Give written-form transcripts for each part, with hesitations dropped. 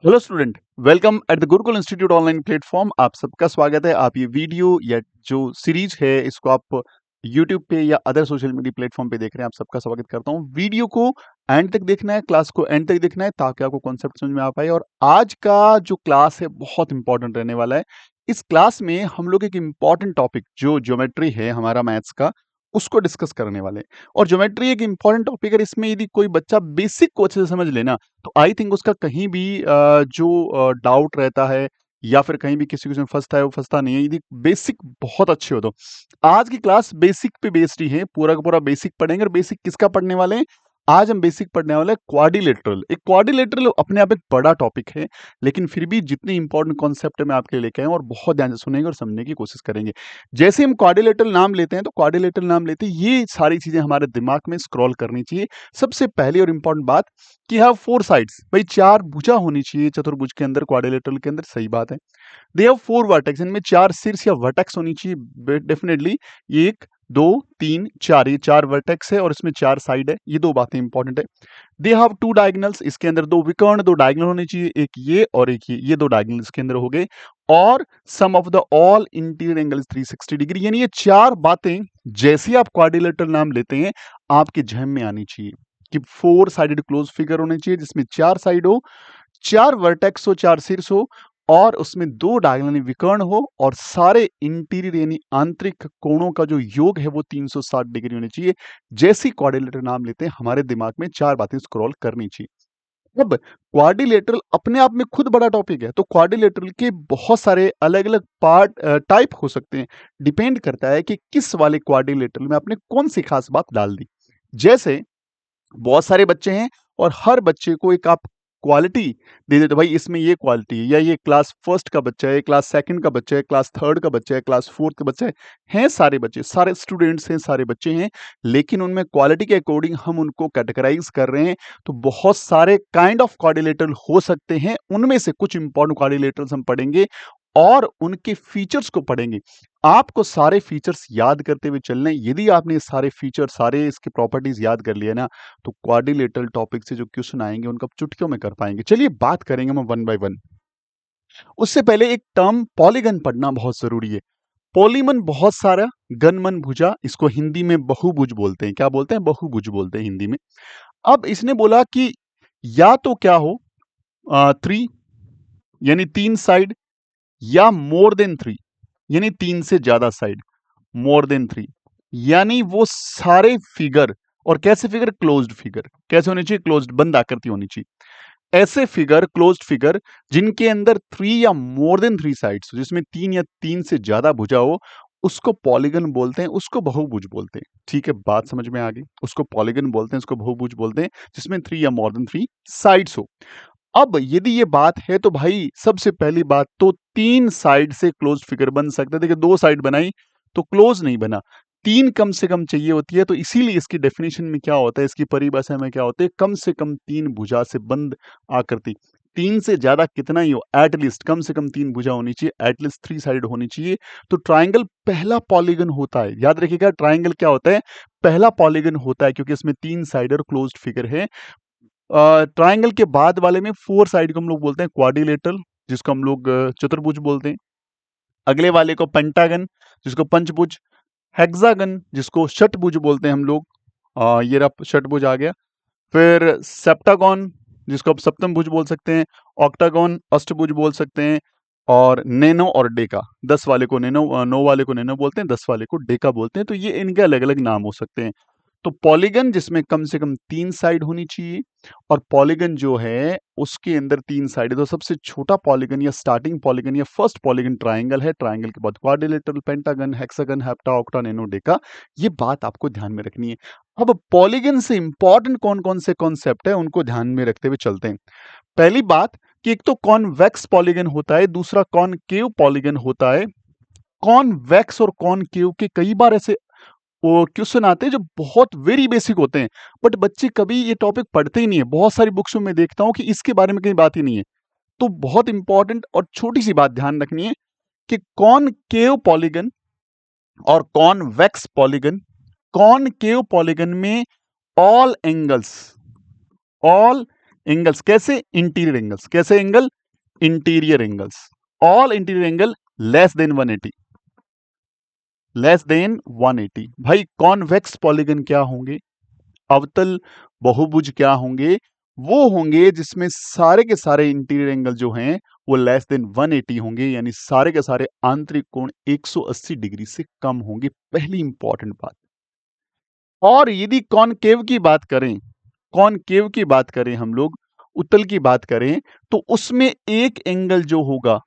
Hello student, welcome at the Gurukul institute online platform. आप सबका स्वागत है। आप ये वीडियो या जो सीरीज है इसको आप यूट्यूब पे या अदर सोशल मीडिया प्लेटफॉर्म पे देख रहे हैं। आप सबका स्वागत करता हूँ। वीडियो को एंड तक देखना है, क्लास को एंड तक देखना है ताकि आपको कॉन्सेप्ट समझ में आ पाए। और आज का जो क्लास है बहुत इंपॉर्टेंट रहने वाला है। इस क्लास में हम लोग एक इम्पॉर्टेंट टॉपिक जो ज्योमेट्री है हमारा मैथ्स का, उसको डिस्कस करने वाले हैं। और ज्योमेट्री एक इम्पॉर्टेंट टॉपिक है। इसमें यदि कोई बच्चा बेसिक को अच्छे से समझ लेना तो आई थिंक उसका कहीं भी जो डाउट रहता है या फिर कहीं भी किसी किसी में फंसता है वो फंसता नहीं है यदि बेसिक बहुत अच्छे हो तो। आज की क्लास बेसिक पे बेस्ड ही है, पूरा का पूरा बेसिक पढ़ेंगे। और बेसिक किसका पढ़ने वाले हैं? आज हम बेसिक पढ़ने वाले हैं क्वाड्रिलेटरल। एक क्वाड्रिलेटरल अपने आप एक बड़ा टॉपिक है, लेकिन फिर भी जितनी इंपॉर्टेंट कॉन्सेप्ट है मैं आपके लिए लेके आया हूं और बहुत ध्यान से सुनेंगे और समझने की कोशिश करेंगे। जैसे हम क्वाड्रिलेटरल नाम लेते हैं तो क्वाड्रिलेटरल नाम लेते ही ये सारी चीजें हमारे दिमाग में स्क्रॉल करनी चाहिए। सबसे पहली और इंपॉर्टेंट बात कि हैव फोर साइड्स, भाई चार भुजा होनी चाहिए चतुर्भुज के अंदर, क्वाड्रिलेटरल के अंदर। सही बात है। दे हैव फोर वर्टेक्स, इनमें चार शीर्ष या वर्टेक्स होनी चाहिए डेफिनेटली। एक, दो, तीन, चार, ये चार वर्टेक्स है और इसमें चार साइड है। ये दो बातें इंपॉर्टेंट है। दे हैव टू डायगोनल्स, इसके अंदर दो विकर्ण, दो डायगोनल होने चाहिए, एक ये और एक ये दो डायगोनल इसके अंदर हो गए। और sum of the all interior angle 360 degree, यानी ये चार बातें जैसे आप क्वाड्रिलेटरल नाम लेते हैं आपके जहन में आनी चाहिए कि फोर साइडेड क्लोज फिगर होने चाहिए जिसमें चार साइड हो, चार वर्टेक्स हो, चार शीर्ष हो और उसमें दो डायगोनल विकर्ण हो और सारे इंटीरियर यानी आंतरिक कोणों का जो योग है वो 360 डिग्री होनी चाहिए। जैसी क्वाड्रिलेटरल नाम लेते हैं हमारे दिमाग में चार बातें स्क्रॉल करनी चाहिए। अब क्वाड्रिलेटरल अपने आप में खुद बड़ा टॉपिक है, तो क्वाड्रिलेटरल के बहुत सारे अलग अलग पार्ट टाइप हो सकते हैं। डिपेंड करता है कि किस वाले क्वाड्रिलेटरल में आपने कौन सी खास बात डाल दी। जैसे बहुत सारे बच्चे हैं और हर बच्चे को एक आप क्वालिटी दे देते, भाई इसमें ये क्वालिटी है, या ये क्लास फर्स्ट का बच्चा है, क्लास सेकंड का बच्चा है, क्लास थर्ड का बच्चा है, क्लास फोर्थ का बच्चा है। हैं सारे बच्चे, सारे स्टूडेंट्स हैं, सारे बच्चे हैं, लेकिन उनमें क्वालिटी के अकॉर्डिंग हम उनको कैटेगराइज कर रहे हैं। तो बहुत सारे काइंड ऑफ क्वाड्रिलेटरल हो सकते हैं, उनमें से कुछ इंपॉर्टेंट क्वाड्रिलेटरल्स हम पढ़ेंगे और उनके फीचर्स को पढ़ेंगे। आपको सारे फीचर्स याद करते हुए चलना है। यदि आपने सारे फीचर, सारे इसके प्रॉपर्टीज याद कर लिए ना, तो क्वाड्रिलेटरल टॉपिक से जो क्वेश्चन आएंगे उनका आप चुटकियों में कर पाएंगे। चलिए बात करेंगे हम वन बाय वन। उससे पहले एक टर्म पॉलीगन पढ़ना बहुत जरूरी है। पॉलीमन बहुत सारा, गनमन भुजा, इसको हिंदी में बहुभुज बोलते हैं। क्या बोलते हैं? बहुभुज बोलते हैं हिंदी में। अब इसने बोला कि या तो क्या हो, थ्री यानी तीन साइड, या मोर देन थ्री यानी तीन से ज्यादा साइड। मोर देन थ्री यानी वो सारे फिगर, और कैसे फिगर? Closed figure. कैसे होनी चाहिए? क्लोज्ड, बंद आकृति होनी चाहिए। ऐसे फिगर, क्लोज्ड फिगर, जिनके अंदर थ्री या मोर देन थ्री साइड्स, जिसमें तीन या तीन से ज्यादा भुजा हो, उसको पॉलीगन बोलते हैं, उसको बहुभुज बोलते हैं। ठीक है, बात समझ में आ गई। उसको पॉलीगन बोलते हैं, उसको बहुभुज बोलते हैं, जिसमें थ्री या मोर देन थ्री साइड्स हो। अब यदि ये बात है तो भाई सबसे पहली बात तो तीन साइड से क्लोज फिगर बन सकता है। देखिए दो साइड बनाई तो क्लोज नहीं बना, तीन कम से कम चाहिए होती है। तो इसीलिए इसकी डेफिनेशन में क्या होता है, इसकी परिभाषा में क्या होता है, कम से कम तीन भुजा से बंद आकृति। तीन से ज्यादा कितना ही हो, एटलीस्ट कम से कम तीन भुजा होनी चाहिए, एटलीस्ट थ्री साइड होनी चाहिए। तो ट्राइंगल पहला पॉलीगन होता है। याद रखिएगा, ट्राइंगल क्या होता है? पहला पॉलीगन होता है, क्योंकि इसमें तीन साइड और क्लोज्ड फिगर है। ट्राइंगल के बाद वाले में फोर साइड को हम लोग बोलते हैं क्वाड्रिलेटरल, जिसको हम लोग चतुर्भुज बोलते हैं। अगले वाले को पेंटागन, जिसको पंचभुज। हेक्सागन, जिसको षटभुज बोलते हैं हम लोग। ये रहा षटभुज आ गया। फिर सेप्टागन, जिसको आप सप्तम भुज बोल सकते हैं। ऑक्टागन, अष्टभुज बोल सकते हैं। और नैनो और डेका, 10 वाले को नैनो, 9 वाले को नैनो बोलते हैं, 10 वाले को डेका बोलते हैं। तो ये इनके अलग अलग नाम हो सकते हैं। तो पॉलीगन जिसमें कम से कम तीन साइड होनी चाहिए, और पॉलीगन जो है उसके अंदर तीन साइड है। तो सबसे छोटा पॉलीगन या स्टार्टिंग पॉलीगन या फर्स्ट पॉलीगन ट्राइंगल है। ट्राइंगल के बाद quadrilateral, pentagon, hexagon, hepta, octa, nano, Deka. ये बात आपको ध्यान में रखनी है। अब पॉलीगन से इंपॉर्टेंट कौन कौन से कॉन्सेप्ट है उनको ध्यान में रखते हुए चलते हैं। पहली बात कि एक तो कॉन्वेक्स पॉलीगन होता है, दूसरा कॉनकेव पॉलीगन होता है। कॉन्वेक्स और कॉनकेव के कई बार ऐसे वो क्वेश्चन आते हैं जो बहुत वेरी बेसिक होते हैं, बट बच्चे कभी ये टॉपिक पढ़ते ही नहीं है। बहुत सारी बुक्स में देखता हूं कि इसके बारे में कहीं बात ही नहीं है। तो बहुत इंपॉर्टेंट और छोटी सी बात ध्यान रखनी है कि कॉनकेव पॉलीगन और कॉन्वेक्स पॉलीगन। कॉनकेव पॉलीगन में ऑल एंगल्स, ऑल एंगल्स कैसे? Interior angles. कैसे angle? Interior angles. All interior angle less than 180, less than 180। भाई कॉन्वेक्स पॉलीगन क्या होंगे? अवतल बहुभुज क्या होंगे? वो होंगे जिसमें सारे के सारे इंटीरियर एंगल जो हैं वो लेस देन 180 होंगे, यानी सारे के सारे आंतरिक कोण 180 डिग्री से कम होंगे। पहली इंपॉर्टेंट बात। और यदि कॉनकेव की बात करें, कॉनकेव की बात करें, हम लोग उत्तल की बात करें, तो उसमें एक एंगल जो होगा,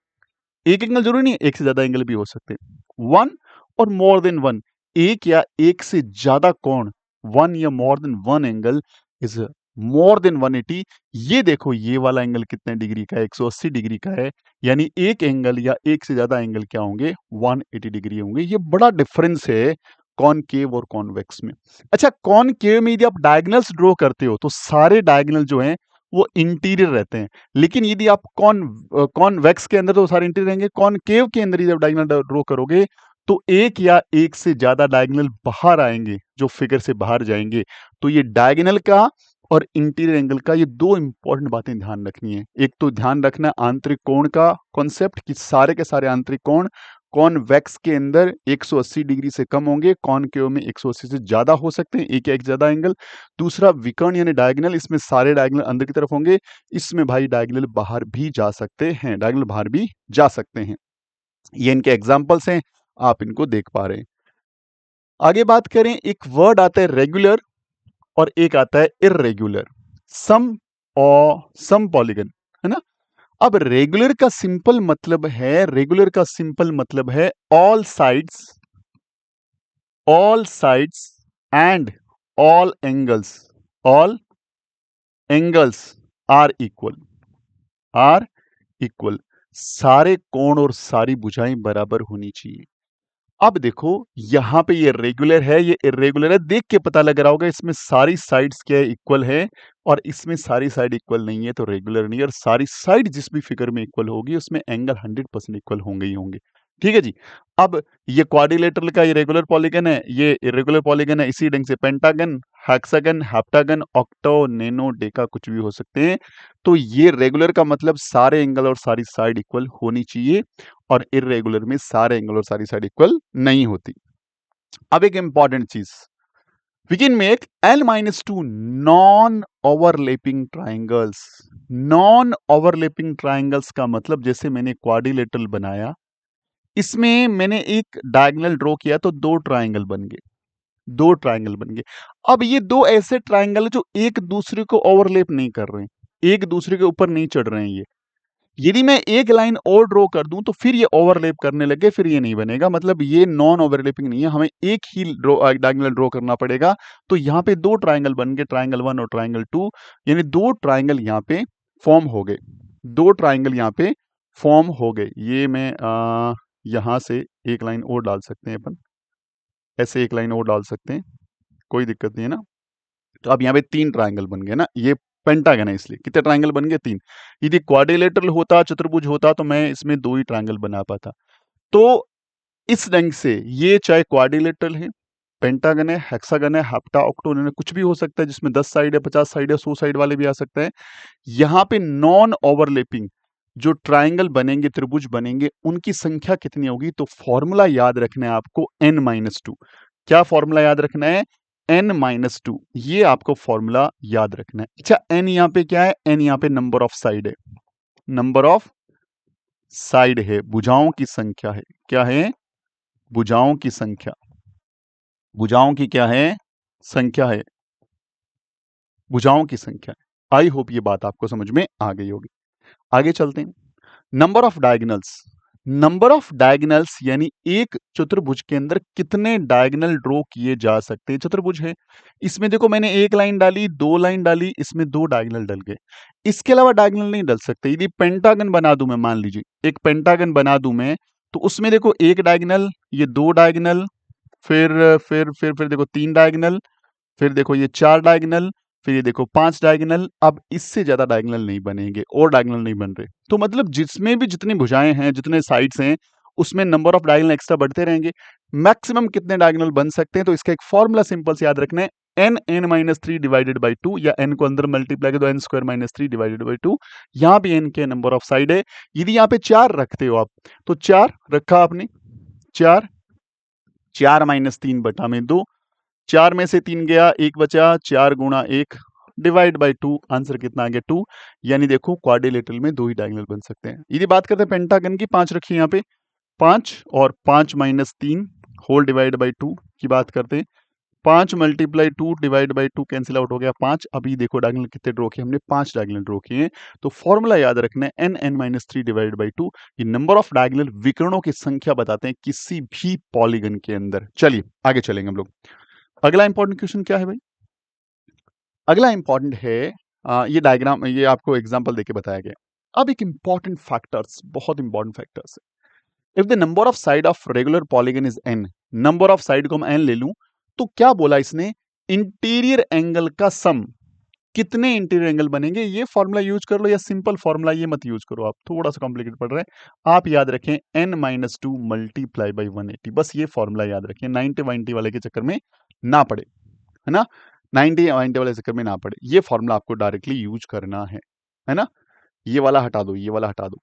एक एंगल जरूरी नहीं, एक से ज्यादा एंगल भी हो सकते हैं, वन और मोर देन वन, एक या एक से ज्यादा कोण, वन या more than one angle is more than 180। ये देखो ये वाला एंगल कितने डिग्री का है? 180 डिग्री का है। यानी एक एंगल या एक से ज्यादा एंगल क्या होंगे? 180 डिग्री होंगे। ये बड़ा डिफरेंस है कॉनकेव और कॉन्वेक्स में। अच्छा, कॉनकेव में यदि आप डायगोनल्स ड्रॉ करते हो तो सारे डायगोनल जो हैं वो इंटीरियर रहते हैं, लेकिन यदि आप कॉन्वेक्स के अंदर तो सारे इंटीरियर रहेंगे, कॉनकेव के अंदर यदि आप डायगोनल ड्रॉ करोगे तो एक या एक से ज्यादा डायगोनल बाहर आएंगे, जो फिगर से बाहर जाएंगे। तो ये डायगोनल का और इंटीरियर एंगल का, ये दो इंपॉर्टेंट बातें ध्यान रखनी है। एक तो ध्यान रखना आंतरिक कोण का कॉन्सेप्ट, कि सारे के सारे आंतरिक कोण कॉन्वेक्स के अंदर 180 डिग्री से कम होंगे, कॉनकेव में 180 से ज्यादा हो सकते हैं, एक या एक ज्यादा एंगल। दूसरा विकर्ण यानी डायगोनल, इसमें सारे डायगोनल अंदर की तरफ होंगे, इसमें भाई डायगोनल बाहर भी जा सकते हैं, डायगोनल बाहर भी जा सकते हैं। ये इनके एग्जाम्पल्स हैं, आप इनको देख पा रहे हैं। आगे बात करें, एक वर्ड आता है रेगुलर और एक आता है इररेगुलर, सम और सम पॉलीगन, है ना। अब रेगुलर का सिंपल मतलब है, रेगुलर का सिंपल मतलब है all sides and all angles are equal. सारे कोण और सारी भुजाएं बराबर होनी चाहिए। अब देखो यहां पे ये रेगुलर है, ये इरेगुलर है, देख के पता लग रहा होगा इसमें सारी साइड्स क्या है? इक्वल है, और इसमें सारी साइड इक्वल नहीं है तो रेगुलर नहीं है। और सारी साइड जिस भी फिगर में इक्वल होगी उसमें एंगल 100% इक्वल होंगे ही होंगे। ठीक है जी। अब ये क्वाड्रिलेटरल का ये रेगुलर पॉलीगन है, ये इरेगुलर पॉलीगन है, इसी ढंग से पेंटागन, हेक्सागन, हेप्टागन, ऑक्टो, नेनो, डेका कुछ भी हो सकते हैं। तो ये रेगुलर का मतलब सारे एंगल और सारी साइड इक्वल होनी चाहिए, और इरेगुलर में सारे एंगल और सारी साइड इक्वल नहीं होती। अब एक इंपॉर्टेंट चीज, we can make L-2 non overlapping triangles. Non overlapping triangles का मतलब, जैसे मैंने क्वाड्रिलेटरल बनाया, इसमें मैंने एक डायगोनल ड्रॉ किया तो दो ट्राइंगल बन गए, दो ट्राइंगल बन गए। अब ये दो ऐसे ट्राइंगल है जो एक दूसरे को ओवरलैप नहीं कर रहे हैं, एक दूसरे के ऊपर नहीं चढ़ रहे हैं। ये यदि मैं एक लाइन और ड्रॉ कर दूं तो फिर ये ओवरलैप करने लगे, फिर ये नहीं बनेगा, मतलब ये नॉन ओवरलैपिंग नहीं है, हमें एक ही डायगोनल ड्रॉ करना पड़ेगा। तो यहाँ पे दो ट्राइंगल बन गए, ट्राइंगल 1 और ट्राइंगल 2, यानी दो ट्राइंगल यहाँ पे फॉर्म हो गए, दो ट्राइंगल यहाँ पे फॉर्म हो गए। ये मैं यहाँ से एक लाइन और डाल सकते हैं अपन, ऐसे एक लाइन और डाल सकते हैं, कोई दिक्कत नहीं है ना। तो अब यहाँ पे तीन ट्राइंगल बन गए ना, ये पेंटागन है इसलिए कितने ट्राइंगल बन गए? तीन। यदि क्वाड्रिलेटरल होता, चतुर्भुज होता, तो मैं इसमें दो ही ट्राइंगल बना पाता। तो इस ढंग से ये चाहे क्वाड्रिलेटरल है, पेंटागन है, हेक्सागन है, हेप्टा, ऑक्टोगन है, कुछ भी हो सकता है, जिसमें 10 साइड है, 50 साइड है, 100 साइड वाले भी आ सकते हैं। यहाँ पे नॉन ओवरलैपिंग जो ट्राइंगल बनेंगे, त्रिभुज बनेंगे, उनकी संख्या कितनी होगी? तो फॉर्मूला याद रखना है आपको n-2। क्या फॉर्मूला याद रखना है? n-2, ये आपको फॉर्मूला याद रखना है। अच्छा, n यहाँ पे क्या है? n यहाँ पे नंबर ऑफ साइड है, नंबर ऑफ साइड है, भुजाओं की संख्या है। क्या है? भुजाओं की संख्या, भुजाओं की क्या है? संख्या है, भुजाओं की संख्या। आई होप ये बात आपको समझ में आ गई होगी। आगे चलते हैं। Number of diagonals, number of diagonals यानी एक चतुर्भुज के अंदर कितने डायगोनल ड्रॉ किए जा सकते हैं। चतुर्भुज है, इसमें देखो मैंने एक लाइन डाली, दो लाइन डाली, इसमें दो डायगोनल डल गए, इसके अलावा डायगोनल नहीं डल सकते। यदि पेंटागन बना दूं मैं, मान लीजिए एक पेंटागन बना दूं मैं, तो उसमें देखो एक डायगोनल, ये दो डायगोनल, फिर देखो तीन डायगोनल, फिर देखो ये चार डायगोनल, फिर ये देखो पांच डायगोनल। अब इससे ज्यादा डायगोनल नहीं बनेंगे, और डायगोनल नहीं बन रहे। तो मतलब जिसमें भी जितनी भुजाएं हैं, जितने साइड्स हैं, उसमें नंबर ऑफ डायगोनल एक्स्ट्रा बढ़ते रहेंगे। मैक्सिमम कितने डायगोनल बन सकते हैं? तो इसका एक फॉर्मूला सिंपल से याद रखना है, n n minus three divided by two, या एन को अंदर मल्टीप्लाई कर दो n square minus three divided by two. यहाँ भी एन के नंबर ऑफ साइड है। यदि यहाँ पे 4 रखते हो आप, तो 4 रखा आपने, 4, 4 माइनस 3 बटा में 2, 4 में से 3 गया, 1 बचा, 4 गुणा 1 डिवाइड बाई 2, आंसर कितना आ गया 2। यानी देखो क्वाड्रिलेटरल में 2 ही डायगोनल बन सकते हैं। यदि बात करते हैं पेंटागन की, 5 रखिए यहाँ पे, 5 और 5 माइनस 3 होल डिवाइड बाई 2 की बात करते हैं। 5 multiply 2 divide by 2 cancel out हो गया 5। अभी देखो डायगोनल कितने ड्रॉ किए हमने, 5 डायगोनल ड्रॉ किए हैं। तो फॉर्मूला याद रखना है n n minus three divide by 2। ये नंबर ऑफ डायगोनल विकर्णों की संख्या बताते हैं किसी भी पॉलीगन के अंदर। चलिए आगे चलेंगे हम लोग। अगला इंपॉर्टेंट क्वेश्चन क्या है भाई? अगला इंपॉर्टेंट है ये डायग्राम, ये आपको एग्जाम्पल देके बताया गया। अब एक इंपॉर्टेंट फैक्टर्स, बहुत इंपॉर्टेंट फैक्टर्स है। If the number of side of regular polygon is n, number of side को मैं n ले लूं, तो क्या बोला इसने, इंटीरियर एंगल का सम, कितने इंटीरियर एंगल बनेंगे। ये फॉर्मूला यूज कर लो, या सिंपल फॉर्मूला ये मत यूज करो, आप थोड़ा सा कॉम्प्लिकेट पड़ रहा है। आप याद रखें n minus two multiply by 180, बस ये फॉर्मूला याद रखें, 90 वाइंटी वाले के चक्कर में ना पड़े, है ना, 90 वाइंटी वाले चक्कर में ना पड़े। ये फॉर्मूला आपको डायरेक्टली यूज करना है ना। ये वाला हटा दो, ये वाला हटा दो,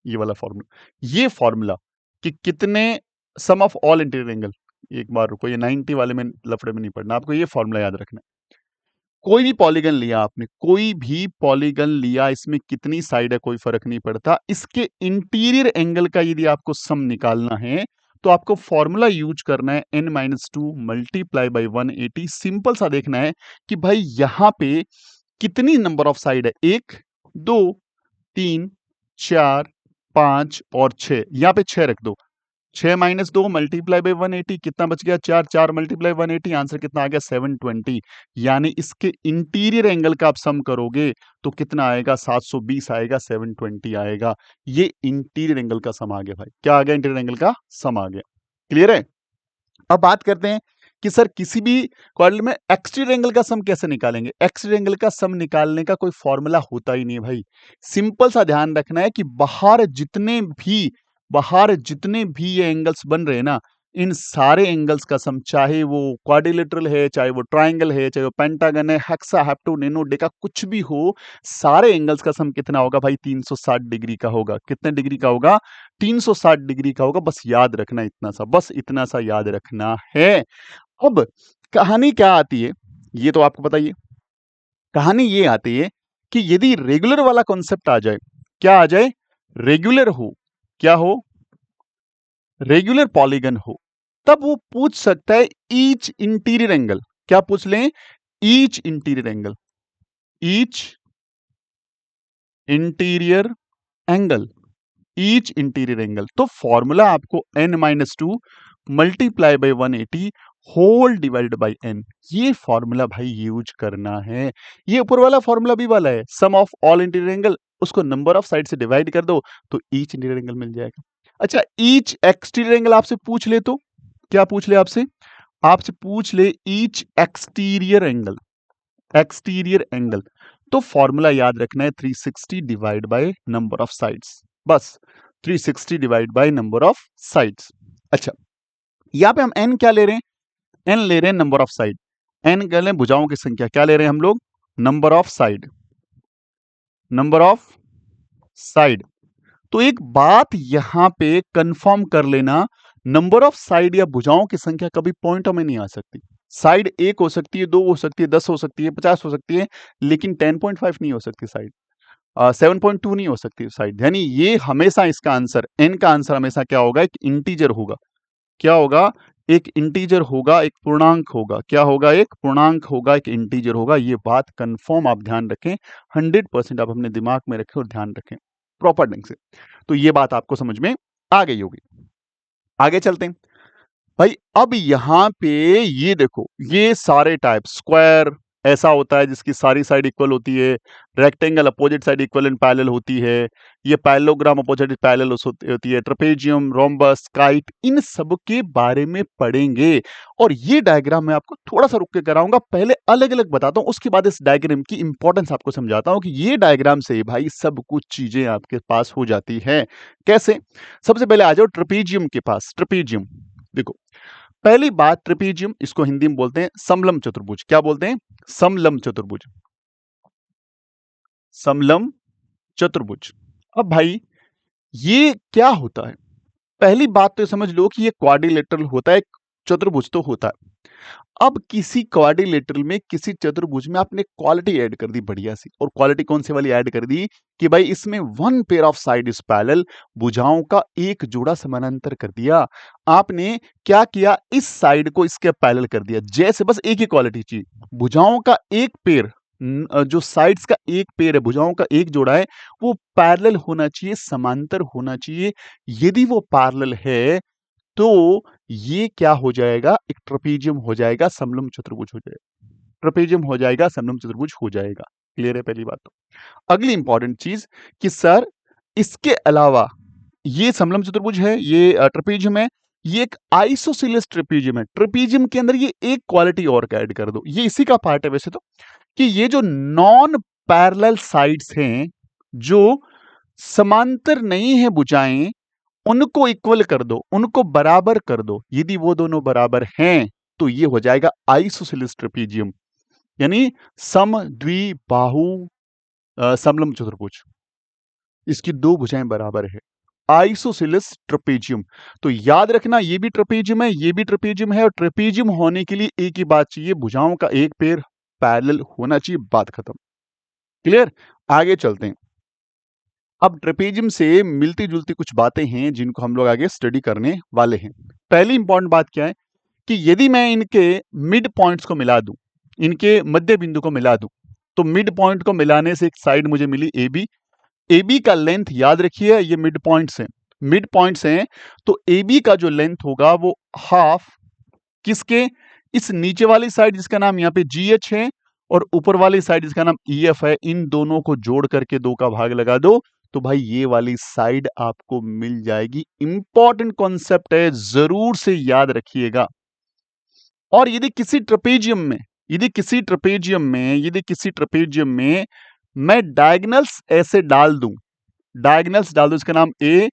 ये वाला फॉर्मूला, ये फॉर्मूला कि कितने सम ऑफ ऑल इंटीरियर एंगल, एक बार रुको, ये 90 वाले में लफड़े में नहीं पड़ना आपको, ये फॉर्मूला याद रखना है। कोई भी पॉलीगन लिया आपने, कोई भी पॉलीगन लिया, इसमें कितनी साइड है कोई फर्क नहीं पड़ता, इसके इंटीरियर एंगल का यदि आपको सम निकालना है, तो आपको फॉर्मूला यूज करना है n minus two multiply by 180। Simple सा देखना है कि भाई यहां पे कितनी नंबर ऑफ साइड है, 1 2 3 4 5 और 6, यहां पे 6 रख दो। 6 माइनस 2 मल्टीप्लाई बाई 180, कितना बच गया 4, 4 मल्टीप्लाई 180, आंसर कितना आ गया 720। यानी इसके इंटीरियर एंगल का आप सम करोगे तो कितना आएगा, 720 आएगा, 720 आएगा। ये इंटीरियर एंगल का सम आ गया भाई, क्या आ गया, इंटीरियर एंगल का सम आ गया। क्लियर है। अब बात करते हैं कि सर किसी भी क्वाड्रिलेटरल में एक्सटीरियर एंगल का सम कैसे निकालेंगे। एक्सटीरियर एंगल का सम निकालने का कोई फॉर्मूला होता ही नहीं है भाई। सिंपल सा ध्यान रखना है कि बाहर जितने भी ये एंगल्स बन रहे हैं ना, इन सारे एंगल्स का सम, चाहे वो क्वाड्रिलेटरल है, चाहे वो ट्राइंगल है, चाहे वो पेंटागन है, हेक्सा, हेप्टोन, डेका, कुछ भी हो, सारे एंगल्स का सम कितना होगा भाई, 360 डिग्री का होगा। कितने डिग्री का होगा, 360 डिग्री का होगा। बस याद रखना इतना सा, बस इतना सा याद रखना है। अब कहानी क्या आती है, ये तो आपको बताइए। कहानी ये आती है कि यदि रेगुलर वाला कॉन्सेप्ट आ जाए, क्या आ जाए, रेगुलर हो, क्या हो, रेगुलर पॉलीगन हो, तब वो पूछ सकता है ईच इंटीरियर एंगल। क्या पूछ लें, each interior angle, each interior angle, each interior angle. तो फॉर्मूला आपको n minus two multiply by 180 whole divided by n, ये फॉर्मूला भाई यूज करना है। ये ऊपर वाला फॉर्मूला भी वाला है, sum of all interior angle, उसको नंबर ऑफ साइड से डिवाइड कर दो तो ईच इंटीरियर एंगल मिल जाएगा। अच्छा, ईच एक्सटीरियर एंगल आपसे पूछ ले तो क्या पूछ ले आपसे, आपसे पूछ ले each exterior angle, exterior angle, तो फॉर्मूला याद रखना है 360 divide by number of sides, बस 360 divide by number of sides. अच्छा, यहां पे हम n क्या ले रहे हैं, n ले रहे हैं नंबर ऑफ साइड, n कह लें भुजाओं की संख्या, क्या ले रहे हैं हम लोग, number of side, number of side. तो एक बात यहां पे कंफर्म कर लेना, नंबर ऑफ साइड या भुजाओं की संख्या कभी पॉइंटों में नहीं आ सकती। साइड 1 हो सकती है, 2 हो सकती है, 10 हो सकती है, 50 हो सकती है, लेकिन 10.5 नहीं हो सकती साइड, 7.2 नहीं हो सकती साइड। यानी ये हमेशा इसका आंसर, n का आंसर हमेशा क्या होगा, एक इंटीजर होगा। क्या होगा, एक इंटीजर होगा, एक पूर्णांक होगा। क्या होगा, एक पूर्णांक होगा, एक इंटीजर होगा। ये बात कंफर्म आप ध्यान रखें, 100% आप अपने दिमाग में रखें और ध्यान रखें प्रॉपर ढंग से। तो ये बात आपको समझ में आ गई होगी। आगे चलते हैं भाई। अब यहां पे ये देखो, ये सारे टाइप, स्क्वायर ऐसा होता है जिसकी सारी साइड इक्वल होती है, rectangle opposite side equal and parallel होती है, ये पैरेललोग्राम अपोजिट पैरेलल होती है, ट्रेपेजियम, रोम्बस, काइट, इन सब के बारे में पढ़ेंगे। और ये डायग्राम मैं आपको थोड़ा सा रुक के कराऊंगा, पहले अलग अलग बताता हूं, उसके बाद इस डायग्राम की इंपॉर्टेंस आपको समझाता हूं कि ये डायग्राम से भाई सब कुछ चीजें आपके पास हो जाती है। कैसे, सबसे पहले आ जाओ ट्रेपेजियम के पास। ट्रेपेजियम देखो, पहली बात ट्रेपीजियम, इसको हिंदी में बोलते हैं समलम चतुर्भुज। क्या बोलते हैं? समलम चतुर्भुज। समलम चतुर्भुज। अब भाई ये क्या होता है? पहली बात तो ये समझ लो कि ये क्वाड्रिलेटरल होता है, एक चतुर्भुज तो होता है। अब किसी क्वाड्रिलेटरल में, किसी चतुर्भुज में आपने क्वालिटी ऐड कर दी बढ़िया सी, और क्वालिटी कौन सी वाली ऐड कर दी कि भाई इसमें one pair of side is parallel, भुजाओं का एक जोड़ा समानांतर कर दिया। आपने क्या किया? इस साइड को इसके पैरेलल कर दिया। जैसे बस एक ही क्वालिटी चाहिए, भुजाओं का एक पेयर, जो साइड्स का एक पेयर है, भुजाओं का एक जोड़ा है, वो पैरेलल होना चाहिए, समांतर होना चाहिए। यदि वो पैरेलल है तो ये क्या हो जाएगा? एक ट्रेपीजियम हो जाएगा, समलम चतुर्भुज हो जाएगा। ट्रेपीजियम हो जाएगा, समलम चतुर्भुज हो जाएगा। क्लियर है पहली बात तो। अगली इंपॉर्टेंट चीज कि सर इसके अलावा ये समलम चतुर्भुज है, ये ट्रेपीजियम है, ये एक आइसोसेलेस ट्रेपीजियम है। ट्रेपीजियम के अंदर ये एक क्वालिटी और का ऐड कर दो, ये इसी का पार्ट है वैसे तो, कि ये जो नॉन पैरेलल साइड्स हैं, जो समांतर नहीं है भुजाएं, उनको इक्वल कर दो, उनको बराबर कर दो। यदि वो दोनों बराबर हैं तो ये हो जाएगा आइसोसेलेस ट्रेपीजियम, यानी सम द्विबाहु समलम चतुर्भुज। इसकी दो भुजाएं बराबर है, आइसोसेलेस ट्रेपीजियम। तो याद रखना ये भी ट्रेपीजियम है, ये भी ट्रेपीजियम है, और ट्रेपीजियम होने के लिए एक ही बात चाहिए, भुजाओं का एक पेयर पैरेलल होना चाहिए, बात खत्म। क्लियर? आगे चलते हैं। अब ट्रेपीजियम से मिलती जुलती कुछ बातें हैं जिनको हम लोग आगे स्टडी करने वाले हैं। पहली इंपॉर्टेंट बात क्या है कि यदि मैं इनके मिड पॉइंट्स को मिला दूं, इनके मध्य बिंदु को मिला दूं, तो मिड पॉइंट को मिलाने से एक साइड मुझे मिली ए बी। ए बी का लेंथ याद रखिए, ये मिड पॉइंट्स हैं, मिड पॉइंट्स हैं, तो ए बी का जो लेंथ होगा वो हाफ किसके? इस नीचे वाली साइड जिसका नाम यहाँ पे जी एच है, और ऊपर वाली साइड जिसका नाम ई एफ है, इन दोनों को जोड़ करके दो का भाग लगा दो, तो भाई ये वाली साइड आपको मिल जाएगी। इंपॉर्टेंट कॉन्सेप्ट है, जरूर से याद रखिएगा। और यदि किसी ट्रेपेजियम में, यदि किसी ट्रेपेजियम में मैं डायगोनल्स ऐसे डाल दूं, डायगोनल्स डाल दूं, इसका नाम ए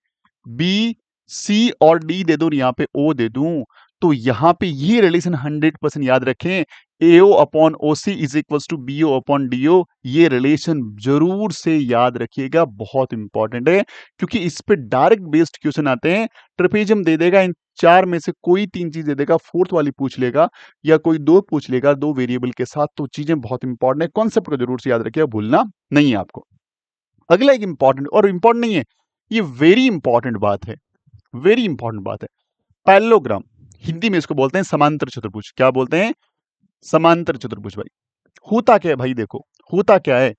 बी सी और डी दे दूं, और यहां पे ओ दे दूं, तो यहां पे ये रिलेशन 100% याद रखें, AO upon OC is equal to BO upon DO। ये रिलेशन जरूर से याद रखिएगा, बहुत इंपॉर्टेंट है, क्योंकि इस पे डायरेक्ट बेस्ड क्वेश्चन आते हैं। ट्रेपेजियम दे देगा, इन चार में से कोई तीन चीज दे देगा, फोर्थ वाली पूछ लेगा, या कोई दो पूछ लेगा, दो वेरिएबल के साथ, तो चीजें बहुत इंपॉर्टेंट है। कॉन्सेप्ट को जरूर से याद रखिएगा, भूलना नहीं है आपको। अगला एक इंपॉर्टेंट, और इंपॉर्टेंट नहीं है, ये वेरी इंपॉर्टेंट बात है, वेरी इंपॉर्टेंट बात है, पैरेललोग्राम। हिंदी में इसको बोलते हैं समांतर चतुर्भुज। क्या बोलते हैं? समांतर चतुर्भुज। भाई होता क्या है? भाई देखो होता क्या है,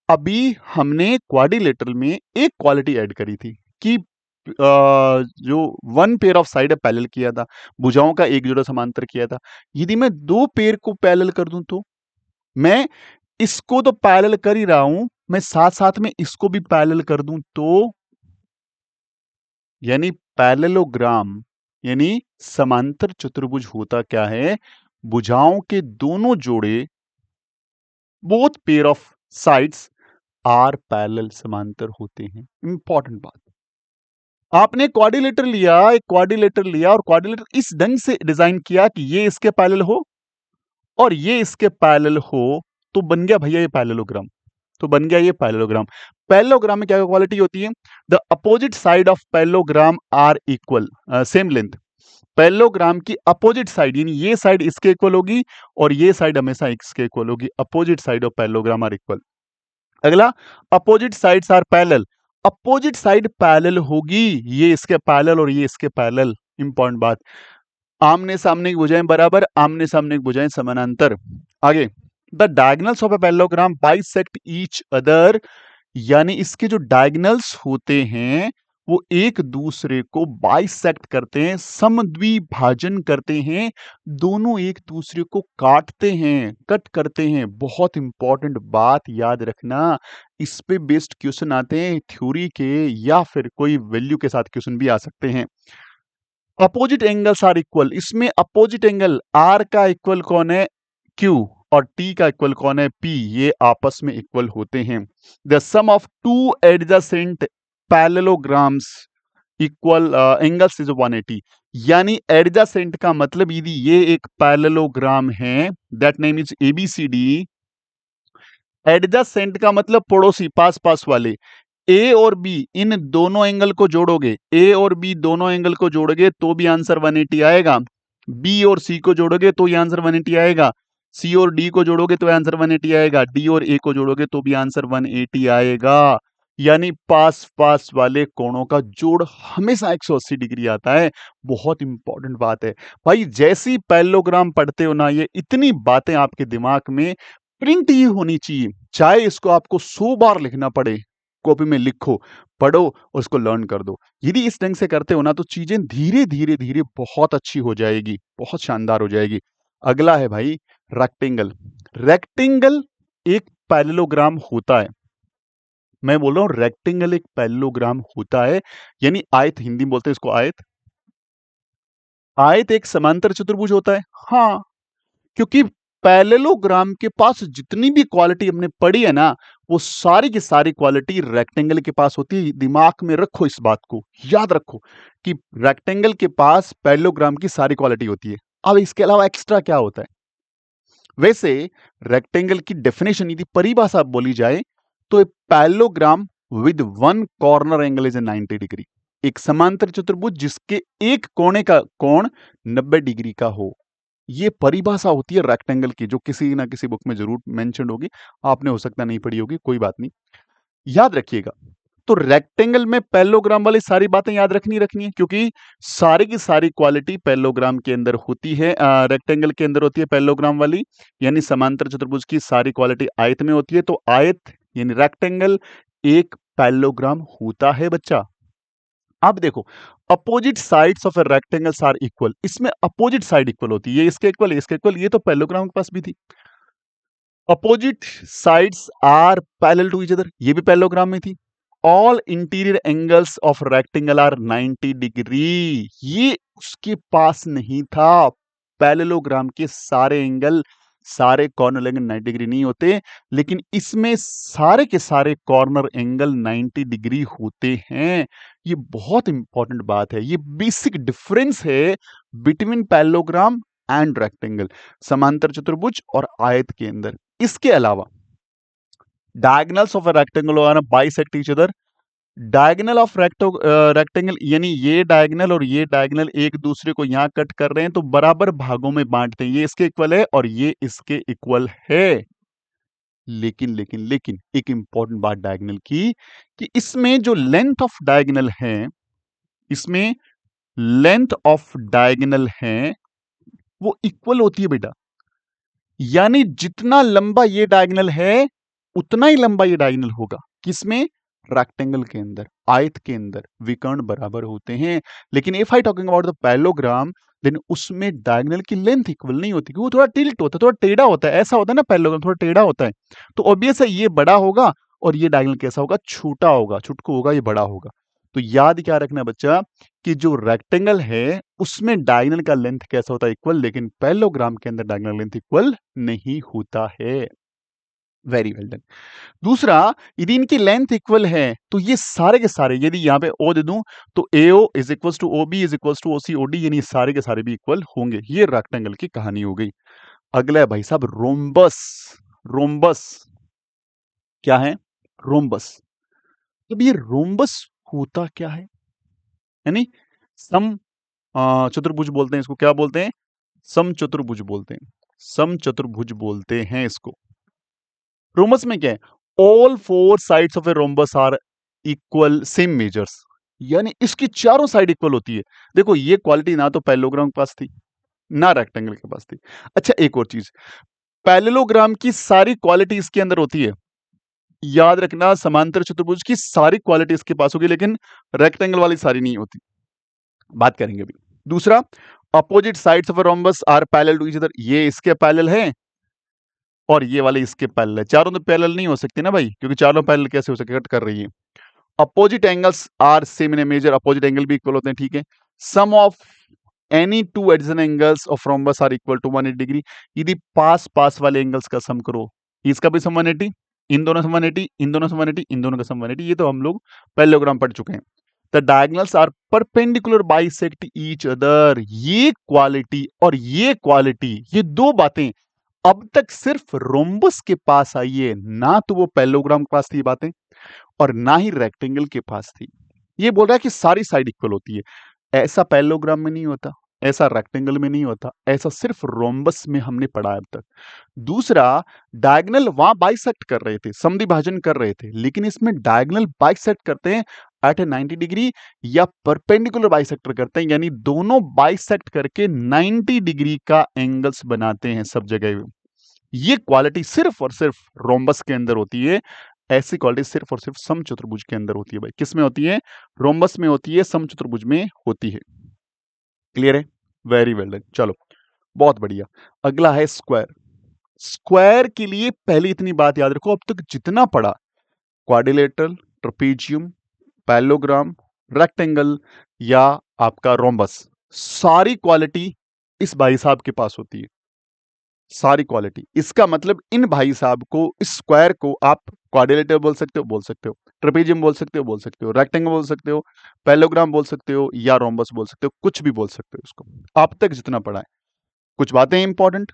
अभी हमने क्वाड्रिलेटरल में एक क्वालिटी ऐड करी थी कि जो one pair of side parallel किया था, भुजाओं का एक जोड़ा समांतर किया था। यदि मैं दो पेयर को पैरेलल कर दूं, तो मैं इसको तो पैरेलल कर ही रहा हूं, मैं साथ साथ में इसको भी पैरेलल कर दूं, तो यानी पैरेललोग्राम, यानी समांतर चतुर्भुज होता क्या है? भुजाओं के दोनों जोड़े, both pair of sides are parallel, समांतर होते हैं। इंपॉर्टेंट बात, आपने क्वाड्रिलेटर लिया, एक क्वाड्रिलेटर लिया, और क्वाड्रिलेटर इस ढंग से डिजाइन किया कि ये इसके पैरेलल हो और ये इसके पैरेलल हो, तो बन गया भैया ये पैरेललोग्राम, तो बन गया ये पैरेललोग्राम। पैरेललोग्राम में क्या क्वालिटी होती है? The opposite side of parallelogram are equal, same length. Parallelogram की अपोजिट साइड, यानी ये साइड इसके इक्वल होगी और ये साइड हमेशा इसके इक्वल होगी। Opposite side of parallelogram are equal. अगला, opposite sides are parallel, opposite side parallel होगी, ये इसके पैरेलल और ये इसके पैरेलल। इंपॉर्टेंट बात, आमने सामने की भुजाएं बराबर, आमने सामने की भुजाएं समानांतर। आगे, the diagonals of a parallelogram bisect each other, यानी इसके जो डायगोनल्स होते हैं वो एक दूसरे को बाइसेक्ट करते हैं, समद्विभाजन करते हैं, दोनों एक दूसरे को काटते हैं, कट करते हैं। बहुत इंपॉर्टेंट बात याद रखना, इस पे बेस्ड क्वेश्चन आते हैं थ्योरी के, या फिर कोई वैल्यू के साथ क्वेश्चन भी आ सकते हैं। अपोजिट एंगल्स आर इक्वल, इसमें अपोजिट एंगल आर का इक्वल कौन है? क्यू, और टी का इक्वल कौन है? पी। ये आपस में इक्वल होते हैं। The sum of two adjacent parallelograms equal angles is 180, यानी एडजासेंट का मतलब यदि ये एक पैरेललोग्राम है, that name is ABCD. Adjacent का मतलब पड़ोसी, पास पास वाले। ए और बी इन दोनों एंगल को जोड़ोगे, ए और बी दोनों एंगल को जोड़ोगे तो भी आंसर 180 आएगा। बी और सी को जोड़ोगे तो ये आंसर 180 आएगा। सी और डी को जोड़ोगे तो आंसर 180 आएगा। डी और ए को जोड़ोगे तो भी आंसर 180 आएगा। यानी पास पास वाले कोणों का जोड़ हमेशा 180 डिग्री आता है। बहुत इंपॉर्टेंट बात है भाई, जैसी पैरेललोग्राम पढ़ते हो ना, ये इतनी बातें आपके दिमाग में प्रिंट ही होनी चाहिए, चाहे इसको आपको 100 बार लिखना पड़े। कॉपी में लिखो, पढ़ो और उसको लर्न कर दो। यदि इस ढंग से करते हो ना तो चीजें धीरे धीरे धीरे बहुत अच्छी हो जाएगी, बहुत शानदार हो जाएगी। अगला है भाई रेक्टेंगल। रेक्टेंगल एक पैरेललोग्राम होता है। मैं बोल रहा हूं रेक्टेंगल एक पैरेललोग्राम होता है, यानी आयत, हिंदी में बोलते हैं इसको आयत। आयत एक समांतर चतुर्भुज होता है। हाँ, क्योंकि पैरेललोग्राम के पास जितनी भी क्वालिटी हमने पढ़ी है ना, वो सारी की सारी क्वालिटी रेक्टेंगल के पास होती है। दिमाग में रखो, इस बात को याद रखो कि रेक्टेंगल के पास पैरेललोग्राम की सारी क्वालिटी होती है। अब इसके अलावा एक्स्ट्रा क्या होता है? वैसे रेक्टेंगल की डेफिनेशन यदि परिभाषा बोली जाए तो a parallelogram with one corner angle is a 90 degree. एक समांतर चतुर्भुज जिसके एक कोने का कोण 90 डिग्री का हो, ये परिभाषा होती है रेक्टेंगल की, जो किसी ना किसी बुक में जरूर मेंशन होगी। आपने हो सकता नहीं पढ़ी होगी, कोई बात नहीं, याद रखिएगा। तो रेक्टेंगल में पैरेललोग्राम वाली सारी बातें याद रखनी है, क्योंकि सारी की सारी क्वालिटी पैरेललोग्राम के अंदर होती है, रेक्टेंगल के अंदर होती है पैरेललोग्राम वाली। यानी समांतर चतुर्भुज की सारी क्वालिटी आयत में होती है, तो आयत यानी रेक्टेंगल एक पैरेललोग्राम होता है बच्चा। अब देखो, opposite sides of a rectangles are equal. इसमें अपोजिट साइड इक्वल होती है, ये इसके इक्वल, इसके इक्वल। ये तो पैरेललोग्राम के पास भी थी। Opposite sides are parallel to each other, ये भी पैरेललोग्राम में थी। All interior angles of rectangle are 90 degree, ये उसके पास नहीं था। पैरेललोग्राम के सारे एंगल, सारे कॉर्नर एंगल 90 डिग्री नहीं होते, लेकिन इसमें सारे के सारे कॉर्नर एंगल 90 डिग्री होते हैं। ये बहुत इंपॉर्टेंट बात है, ये बेसिक डिफरेंस है बिटवीन पैरेललोग्राम एंड रेक्टेंगल, समांतर चतुर्भुज और आयत के अंदर। इसके अलावा diagonals of a rectangle are bisect each other. Diagonal of rectangle यानी ये डायगोनल और ये डायगोनल एक दूसरे को यहां कट कर रहे हैं, तो बराबर भागों में बांटते हैं। ये इसके इक्वल है और ये इसके इक्वल है। लेकिन एक इंपॉर्टेंट बात डायगोनल की, कि इसमें जो लेंथ ऑफ डायगोनल है, इसमें लेंथ ऑफ डायगोनल है वो इक्वल होती है बेटा। यानी जितना लंबा ये डायगोनल है उतना ही लंबा ये डायगोनल होगा। किसमें? रेक्टेंगल के अंदर, आयत के अंदर विकर्ण बराबर होते हैं। लेकिन if I talking about the parallelogram, then उसमें डायगोनल की लेंथ इक्वल नहीं होती, वो थोड़ा टिल्ट होता है, थोड़ा टेढ़ा होता है। ऐसा होता है ना, पैरेललोग्राम थोड़ा टेढ़ा होता है, तो ऑब्वियस है ये बड़ा होगा और ये डायगोनल कैसा होगा? छोटा होगा, छुटकू होगा, ये बड़ा होगा। तो याद क्या रखना बच्चा, कि जो रेक्टेंगल है उसमें डायगोनल का लेंथ कैसा होता है? इक्वल। लेकिन पैरेललोग्राम के अंदर डायगोनल लेंथ इक्वल नहीं होता है। Very well done. दूसरा, यदि इनकी लेंथ इक्वल है तो ये सारे के सारे, यदि यहां पे ओ दे दूं तो AO is equal to OB is equal to OC OD, यानी सारे के सारे भी इक्वल होंगे। ये रेक्टेंगल की कहानी हो गई। अगला है भाई साहब रोम्बस। रोम्बस क्या है? रोम्बस, अब ये रोम्बस होता क्या है? यानी सम चतुर्भुज बोलते हैं इसको, क्या बोलते हैं? सम चतुर्भुज बोलते हैं, सम चतुर्भुज बोलते हैं इसको। रोमस में क्या है? All four sides of a rhombus are equal same measures, यानी इसकी चारों साइड इक्वल होती है। देखो ये क्वालिटी ना तो पैरेललोग्राम के पास थी ना रेक्टेंगल के पास थी। अच्छा एक और चीज, पैरेललोग्राम की सारी क्वालिटी इसके अंदर होती है। याद रखना, समांतर चतुर्भुज की सारी क्वालिटी इसके पास होगी, लेकिन रेक्टेंगल वाली सारी नहीं होती। बात करेंगे अभी। दूसरा, opposite sides of a rhombus are parallel to each other, ये इसके पैरेलल है और ये वाले इसके पैरेलल है। चारों तो पैरेलल नहीं हो सकती ना भाई, क्योंकि चारों पैरेलल कैसे हो सके? कट कर रही है। Opposite angles are same in a major, opposite angle भी इक्वल होते हैं, ठीक है। Sum of any two adjacent angles of rhombus are equal to 180 degree, यदि पास पास वाले एंगल्स का सम करो, इसका भी सम 180, इन दोनों सम 180, इन दोनों सम 180, इन दोनों का सम 180। ये तो हम लोग पैरेललोग्राम पढ़ चुके हैं। The diagonals are perpendicular bisect each other. ये क्वालिटी और ये क्वालिटी, ये दो बातें अब तक सिर्फ रोम्बस के पास आई है, ना तो वो पैरेललोग्राम के पास थी बातें और ना ही रेक्टेंगल के पास थी। ये बोल रहा है कि सारी साइड इक्वल होती है। ऐसा पैरेललोग्राम में नहीं होता, ऐसा रेक्टेंगल में नहीं होता, ऐसा सिर्फ रोम्बस में हमने पढ़ा है अब तक। दूसरा, डायगोनल वहां बाइसेक्ट कर रहे थे, समद्विभाजन कर रहे थे, लेकिन इसमें डायगोनल बाइसेक्ट करते हैं एट ए 90 डिग्री या परपेंडिकुलर बाइसेक्टर करते हैं, यानी दोनों बाइसेक्ट करके 90 डिग्री का एंगल्स बनाते हैं सब जगह। ये क्वालिटी सिर्फ और सिर्फ रोम्बस के अंदर होती है। ऐसी क्वालिटी सिर्फ और सिर्फ समचतुर्भुज के अंदर होती है भाई। किस में होती है? रोम्बस में होती है, समचतुर्भुज में होती है। क्लियर है? Very well done. चलो, बहुत बढ़िया। अगला है स्क्वायर। स्क्वायर के लिए पहले इतनी बात याद रखो, अब तक जितना पढ़ा, क्वाड्रिलेटरल, ट्रेपेजियम, पैरेललोग्राम, रेक्टेंगल या आपका रोम्बस, सारी क्वालिटी इस भाई साहब के पास होती है। सारी क्वालिटी, इसका मतलब इन भाई साहब को, इस स्क्वायर को आप क्वाड्रिलेटरल बोल सकते हो, ट्रेपेजियम बोल सकते हो, रेक्टेंगल बोल सकते हो, पैरेललोग्राम बोल सकते हो या रोम्बस बोल सकते हो, कुछ भी बोल सकते हो इसको। अब तक जितना पढ़ा है, कुछ बातें इंपॉर्टेंट,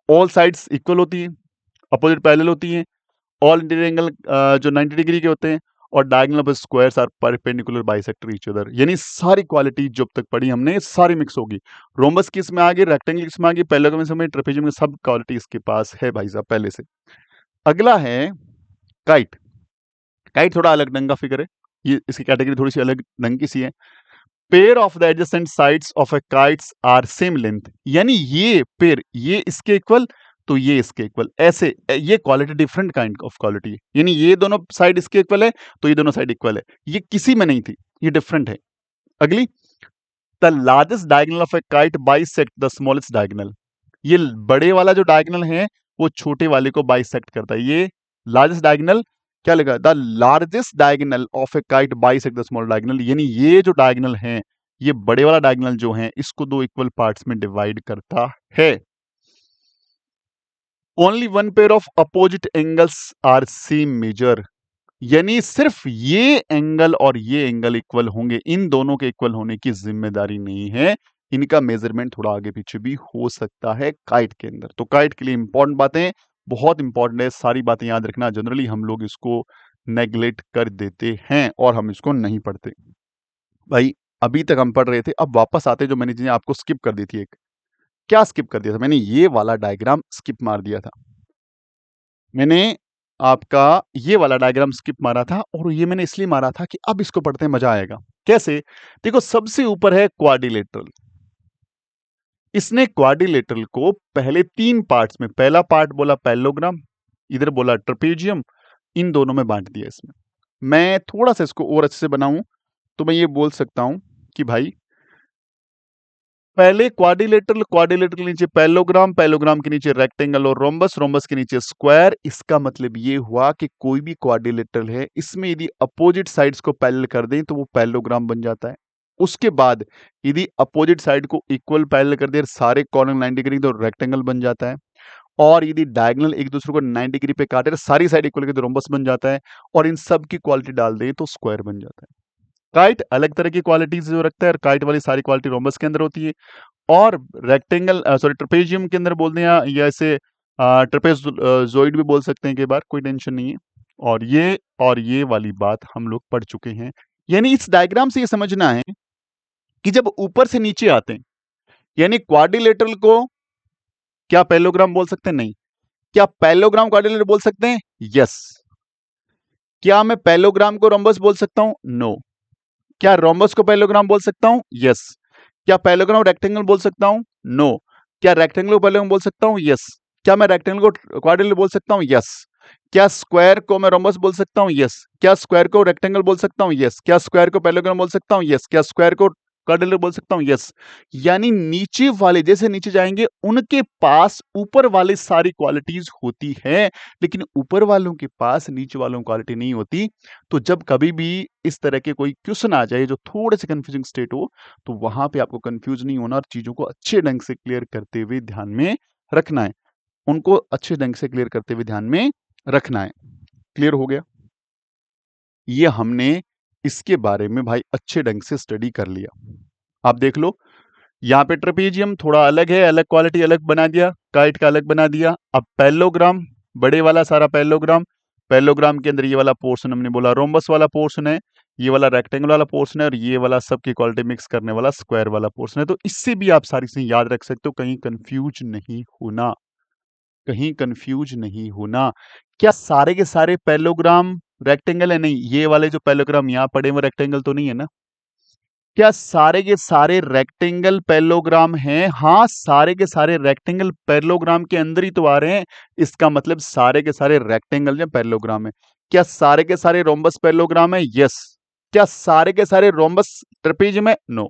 ऑल साइड्स इक्वल होती है, अपोजिट पैरेलल होती है, ऑल इंटीरियर एंगल जो 90 डिग्री के होते हैं, और diagonal of squares are perpendicular bisector each other. यानी सारी क्वालिटी जो अब तक पढ़ी हमने, सारी मिक्स होगी। रोम्बस किस में आ गई, रेक्टेंगल किस में आ गई, पैरेललोग्राम में, ट्रेपेजियम में, सब क्वालिटी इसके पास है भाई साहब पहले से। अगला है काइट। काइट थोड़ा अलग ढंग का फिगर है, ये इसकी कैटेगरी थोड़ी सी अलग ढंग की सी है। Pair of the adjacent sides of a kites are same length, यानी ये पेयर, ये इसके इक्वल तो ये इसके इक्वल, ऐसे ये quality different kind of quality है। यानी ये दोनों साइड इसके इक्वल है तो ये दोनों साइड इक्वल है, ये किसी में नहीं थी, ये डिफरेंट है। अगली, the largest diagonal of A kite bisect the smallest diagonal. ये बड़े वाला जो डायगोनल है वो छोटे वाले को बाइसेक्ट करता है। ये लार्जेस्ट डायगोनल क्या लिखा, the largest diagonal of A kite bisect the small diagonal, यानी ये जो डायगोनल है, ये बड़े वाला डायगोनल जो है, इसको दो इक्वल पार्ट्स में डिवाइड करता है। Only one pair of opposite angles are same measure, यानी सिर्फ ये एंगल और ये एंगल इक्वल होंगे, इन दोनों के इक्वल होने की जिम्मेदारी नहीं है, इनका मेजरमेंट थोड़ा आगे पीछे भी हो सकता है काइट के अंदर। तो काइट के लिए इंपॉर्टेंट बातें, बहुत इंपॉर्टेंट है, सारी बातें याद रखना। जनरली हम लोग इसको नेग्लेक्ट कर देते हैं और हम इसको नहीं पढ़ते भाई। अभी तक हम पढ़ रहे थे, अब वापस आते, जो मैंने चीजें आपको स्किप कर दी थी, एक क्या स्किप कर दिया था मैंने, ये वाला डायग्राम स्किप मार दिया था मैंने, आपका ये वाला डायग्राम स्किप मारा था, और ये मैंने इसलिए मारा था कि अब इसको पढ़ते हैं मजा आएगा। कैसे? देखो, सबसे ऊपर है क्वाड्रिलेटरल। इसने क्वाड्रिलेटरल को पहले तीन पार्ट्स में, पहला पार्ट बोला पैरेललोग्राम, इधर बोला ट्रेपेजियम, इन दोनों में बांट दिया इसमें। मैं थोड़ा सा इसको और अच्छे से बनाऊं तो मैं ये बोल सकता हूं कि भाई, पहले क्वाड्रिलेटरल, क्वाड्रिलेटरल के नीचे पैरेललोग्राम, पैरेललोग्राम के नीचे रेक्टेंगल और रोम्बस, रोम्बस के नीचे स्क्वायर। इसका मतलब ये हुआ कि कोई भी क्वाड्रिलेटरल है, इसमें यदि अपोजिट साइड्स को पैरेलल कर दें तो वो पैरेललोग्राम बन जाता है। उसके बाद यदि अपोजिट साइड को इक्वल पैरेलल कर दे, सारे कॉर्नर 90 डिग्री, तो रेक्टेंगल बन जाता है। और यदि डायगोनल एक दूसरे को 90 डिग्री पे काटे, सारी साइड इक्वल करके रोम्बस बन जाता है। और इन सब की क्वालिटी डाल दें तो स्क्वायर बन जाता है। काइट अलग तरह की क्वालिटीज जो रखता है, और काइट वाली सारी क्वालिटी रोम्बस के अंदर होती है। और रेक्टेंगल, सॉरी, ट्रेपेजियम के अंदर बोलते हैं, या इसे ट्रेपेजोइड भी बोल सकते हैं कई बार, कोई टेंशन नहीं है। और ये वाली बात हम लोग पढ़ चुके हैं। यानी इस डायग्राम से ये समझना है कि जब ऊपर से नीचे आते हैं, यानी क्वाड्रिलेटरल को क्या पैरेललोग्राम बोल सकते हैं? नहीं। क्या पैरेललोग्राम क्वाड्रिलेटरल बोल सकते हैं? यस। क्या मैं पैरेललोग्राम को रोम्बस बोल सकता हूं? नो। क्या रोम्बस को पैरेललोग्राम बोल सकता हूं? यस। क्या पैरेललोग्राम को रेक्टेंगल बोल सकता हूं? नो। क्या रेक्टेंगल को पैरेललोग्राम बोल सकता हूं? यस। क्या मैं रेक्टेंगल को क्वाड्रिलेटरल बोल सकता हूं? यस। क्या स्क्वायर को मैं रोम्बस बोल सकता हूं? यस। क्या स्क्वायर को रेक्टेंगल बोल सकता हूं? यस। क्या स्क्वायर को पैरेललोग्राम बोल सकता हूं? यस। क्या स्क्वायर को क्वाड्रिलेटरल बोल सकता हूं? यस। यानी नीचे वाले जैसे नीचे जाएंगे, उनके पास ऊपर वाले सारी क्वालिटीज होती है, लेकिन ऊपर वालों के पास नीचे वालों की क्वालिटी नहीं होती। तो जब कभी भी इस तरह के कोई क्वेश्चन आ जाए जो थोड़े से कंफ्यूजिंग स्टेट हो, तो वहां पे आपको कंफ्यूज नहीं होना और चीजों को अच्छे ढंग से क्लियर करते हुए ध्यान में रखना है। उनको अच्छे ढंग से क्लियर करते हुए ध्यान में रखना है। क्लियर हो गया? ये हमने इसके बारे में भाई अच्छे ढंग से स्टडी कर लिया। आप देख लो, यहाँ पे ट्रेपेजियम थोड़ा अलग है, अलग क्वालिटी अलग बना दिया, काइट का अलग बना दिया। अब पैरेललोग्राम, बड़े वाला सारा पैरेललोग्राम, पैरेललोग्राम के अंदर ये वाला पोर्शन हमने बोला रोम्बस वाला पोर्शन है, ये वाला रेक्टेंगल वाला पोर्शन है, और ये वाला सबकी क्वालिटी मिक्स करने वाला स्क्वायर वाला पोर्शन है। तो इससे भी आप सारी चीजें याद रख सकते हो, कहीं कंफ्यूज नहीं होना, कहीं कंफ्यूज नहीं होना। क्या सारे के सारे पैरेललोग्राम रेक्टेंगल है? नहीं। ये वाले जो पैरेललोग्राम यहाँ पड़े हैं वो रेक्टेंगल तो नहीं है ना? क्या सारे के सारे रेक्टेंगल पैरेललोग्राम हैं? हाँ, सारे के सारे रेक्टेंगल पैरेललोग्राम के अंदर ही तो आ रहे हैं। इसका मतलब सारे के सारे रेक्टेंगल या पैरेललोग्राम है। क्या सारे के सारे रोम्बस पैरेललोग्राम है? यस। क्या सारे के सारे रोम्बस ट्रेपेजियम है? नो।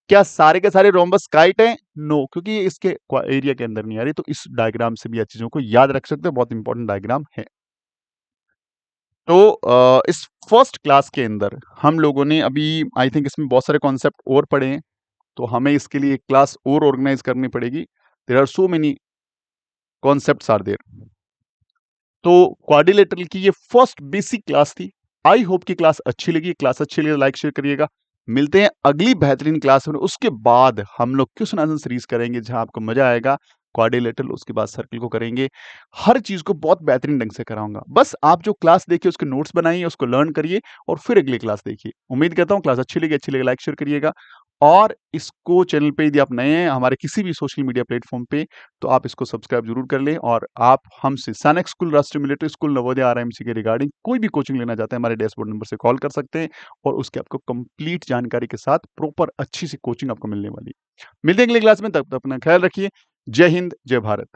क्या सारे के सारे रोम्बस काइट है? नो, क्योंकि ये इसके एरिया के अंदर नहीं आ रही। तो इस डायग्राम से भी आप चीजों को याद रख सकते हो, बहुत इंपॉर्टेंट डायग्राम है। तो इस फर्स्ट क्लास के अंदर हम लोगों ने अभी आई थिंक इसमें बहुत सारे कॉन्सेप्ट और पढ़े हैं, तो हमें इसके लिए एक क्लास और ऑर्गेनाइज करनी पड़ेगी। There are so many concepts are there. तो क्वाड्रिलेटरल की ये फर्स्ट बेसिक क्लास थी। आई होप की क्लास अच्छी लगी। क्लास अच्छी लगी तो लाइक शेयर करिएगा। मिलते हैं अगली बेहतरीन क्लास में। उसके बाद हम लोग क्वेश्चन आंसर सीरीज करेंगे जहां आपको मजा आएगा। क्वाड्रिलेटरल, उसके बाद सर्कल को करेंगे। हर चीज को बहुत बेहतरीन ढंग से कराऊंगा। बस आप जो क्लास देखिए उसके नोट्स बनाइए, उसको लर्न करिए और फिर अगली क्लास देखिए। उम्मीद करता हूँ क्लास अच्छी लगी लाइक शेयर करिएगा। और इसको चैनल पे यदि आप नए हैं हमारे किसी भी सोशल मीडिया प्लेटफॉर्म पे, तो आप इसको सब्सक्राइब जरूर कर लें। और आप हमसे सैनिक स्कूल, राष्ट्रीय मिलिट्री स्कूल, नवोदय, आरएमसी के रिगार्डिंग कोई भी कोचिंग लेना चाहते हैं हमारे डैशबोर्ड नंबर से कॉल कर सकते हैं, और उसके आपको कंप्लीट जानकारी के साथ प्रॉपर अच्छी सी कोचिंग आपको मिलने वाली है। मिलते हैं अगली क्लास में, तब तक अपना ख्याल रखिए। जय हिंद, जय भारत।